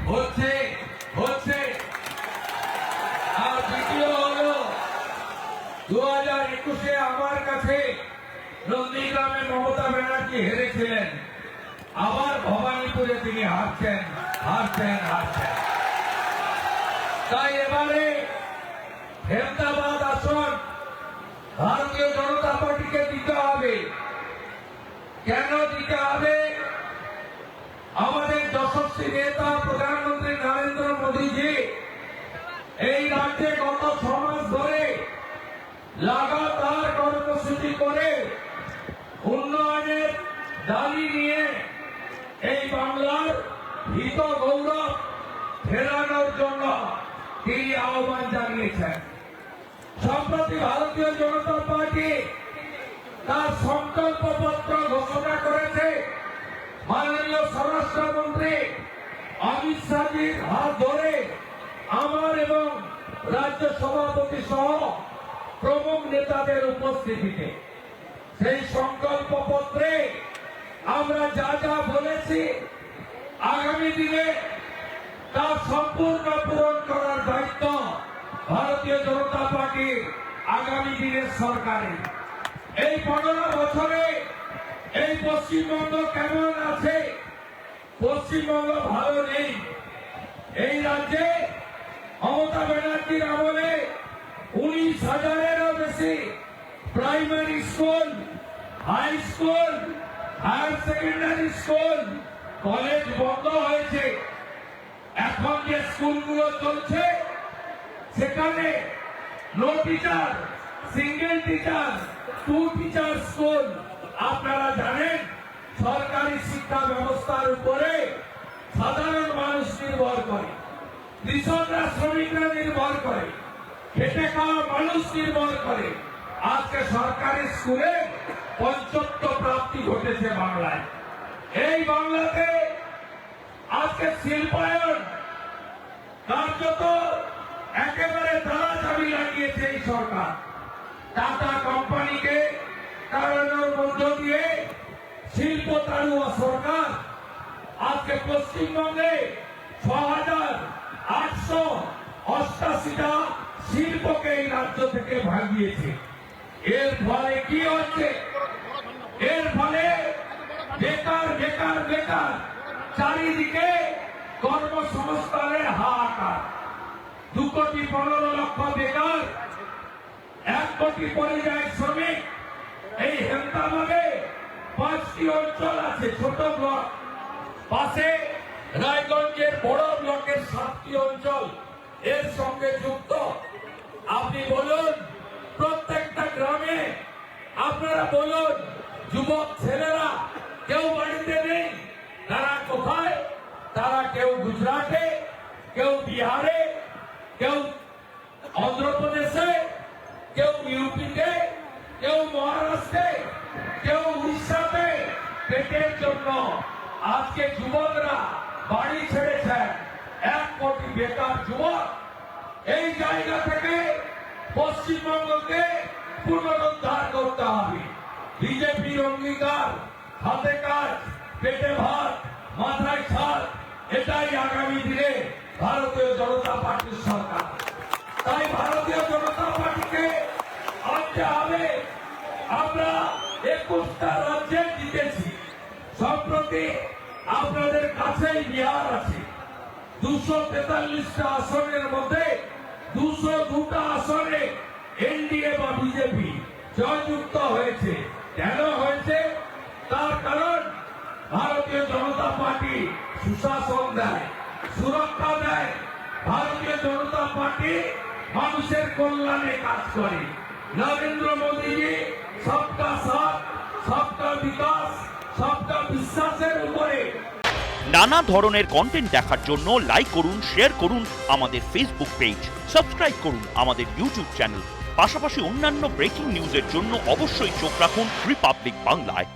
হচ্ছে হচ্ছে। আর দ্বিতীয় হলো 2021-এ আমার কাছে নন্দীগ্রামে মমতা ব্যানার্জি হেরেছিলেন, আবার ভবানীপুরে তিনি হারছেন। তাই এবারে হেমদাবাদ আসন ভারতীয় জনতা পার্টিকে দিতে হবে। কেন দিতে হবে? আমাদের যশস্বী নেতা প্রধানমন্ত্রী নরেন্দ্র মোদীজি এই রাজ্যে গত 6 মাস ধরে লাগাতার কর্মসূচি করে উন্নয়নের দাবি নিয়ে এই বাংলার হিত গৌরব ফেরানোর জন্য তিনি আহ্বান জানিয়েছেন। সম্প্রতি ভারতীয় জনতা পার্টি তার সংকল্পপত্র ঘোষণা করেছে। মাননীয় স্বরাষ্ট্রমন্ত্রী অমিত শাহজির হাত ধরে আমার এবং রাজ্য সভাপতি সহ প্রমুখ নেতাদের উপস্থিতিতে সেই সংকল্পপত্রে আমরা যা যা বলেছি আগামী দিনে তা সম্পূর্ণ পূরণ করার দায়িত্ব ভারতীয় জনতা পার্টির আগামী দিনের সরকারের। এই 15 বছরে এই পশ্চিমবঙ্গ কেমন আছে? পশ্চিমবঙ্গ ভালো নেই। এই রাজ্যে মমতা ব্যানার্জির আমলে 19,000-এরও বেশি primary school, high school, higher secondary school, college বন্ধ হয়েছে। এখন যে স্কুলগুলো চলছে সেখানে no teacher, single teacher, 2 teacher school. আপনারা জানেন সরকারি শিক্ষা ব্যবস্থার উপরে সাধারণ মানুষ নির্ভর করে, কৃষকরা, শ্রমিকরা নির্ভর করে, খেটে খাওয়া মানুষ নির্ভর করে। আজকে সরকারি স্কুলে পঞ্চত্ব প্রাপ্তি ঘটেছে বাংলায়। এই বাংলাতে আজকে শিল্পায়ন কার্যত একেবারে তারা চাবি লাগিয়েছে এই সরকার। টাটা কোম্পানিকে কারণের মধ্য দিয়ে শিল্প তাড়ুয়া সরকার আজকে পশ্চিমবঙ্গে 6,888টা শিল্পকে এই রাজ্য থেকে ভাগিয়েছে। এর ফলে কি হচ্ছে? এর ফলে বেকার বেকার বেকার, চারিদিকে কর্মসংস্থানের হাহাকার। 2,15,00,000 বেকার, 1 কোটি পরিযায়ী শ্রমিক। এই হেমদাবাদে 5টি অঞ্চল আছে, ছোট ব্লক, পাশে রায়গঞ্জের বড় ব্লকের 7টি অঞ্চল এর সঙ্গে যুক্ত। আপনি বলুন, প্রত্যেকটা গ্রামে আপনারা বলুন, যুবক ছেলেরা কেউ বাড়িতে নেই। তারা কোথায়? তারা কেউ গুজরাটে, কেউ বিহারে, কেউ অন্ধ্রপ্রদেশে, কেউ ইউপিতে, কেউ মহারাষ্ট্রে, কেউ উড়িষ্যাতে। পেটের জন্য আজকে যুবকরা বাড়ি ছেড়েছেন। 1 কোটি বেকার যুবক। এই জায়গা থেকে পশ্চিমবঙ্গকে পুনরুদ্ধার করতে হবে। বিজেপির অঙ্গীকার, হাতে কাজ, পেটে ভাত, মাথায় ছাদ, এটাই আগামী দিনে ভারতীয় জনতা পার্টির সরকার। তাই ভারতীয় জনতা পার্টিকে আনতে হবে। আমরা 21টা রাজ্যে জিতেছি। সম্প্রতি আপনাদের কাছেই বিহার আছে। 243টা আসনের মধ্যে 202টা আসনে এনডিএ বা বিজেপি জয়যুক্ত হয়েছে। কেন হয়েছে? তার কারণ ভারতীয় জনতা পার্টি সুশাসন দেয়, সুরক্ষা দেয়। ভারতীয় জনতা পার্টি মানুষের কল্যাণে কাজ করে। নরেন্দ্র মোদীজি সবকা সাথ, সবকা বিকাশ, সবকা বিশ্বাসের উপরে। নানা ধরনের কন্টেন্ট দেখার জন্য লাইক করুন, শেয়ার করুন আমাদের ফেসবুক পেজ, সাবস্ক্রাইব করুন আমাদের ইউটিউব চ্যানেল। পাশাপাশি অন্যান্য ব্রেকিং নিউজের জন্য অবশ্যই চোখ রাখুন রিপাবলিক বাংলায়।